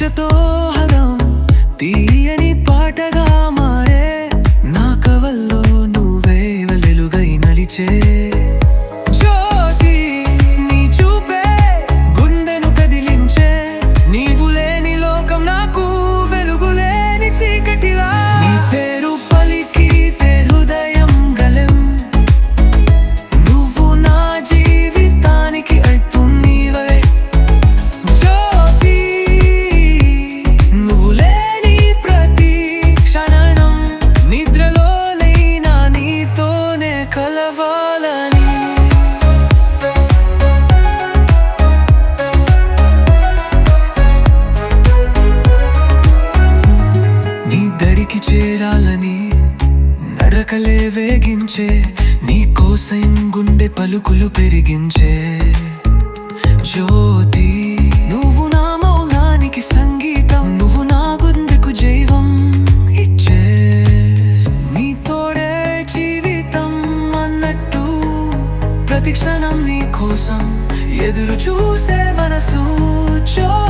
ఆశతో హరం తీయని పాటగా మారే నా కవల్లో నువ్వే వెలుగై నడిచే జ్యోతి నీ చూపే గుండెను కదిలించే నీవు లేని లోకం నాకు వెలుగులేని చీకటిలా నీ పేరు పలికితే హృదయం గలెం నువ్వు నా జీవితానికి అర్థం నీవే జ్యోతి నువ్వు లేని ప్రతి క్షణం నిద్రలో లేనా నీతోనే కలవాలని నీ దడికి చేరాలని నడకలే వేగించే నీ కోసం గుండె పలుకులు పెరిగించే జ్యోతి నువ్వు నా మౌలానికి సంగీతం నువ్వు నా గుండెకు జైవం ఇచ్చే నీ తోడే జీవితం అన్నట్టు ప్రతి క్షణం నీ కోసం ఎదురు చూసే మనసు జ్యోతి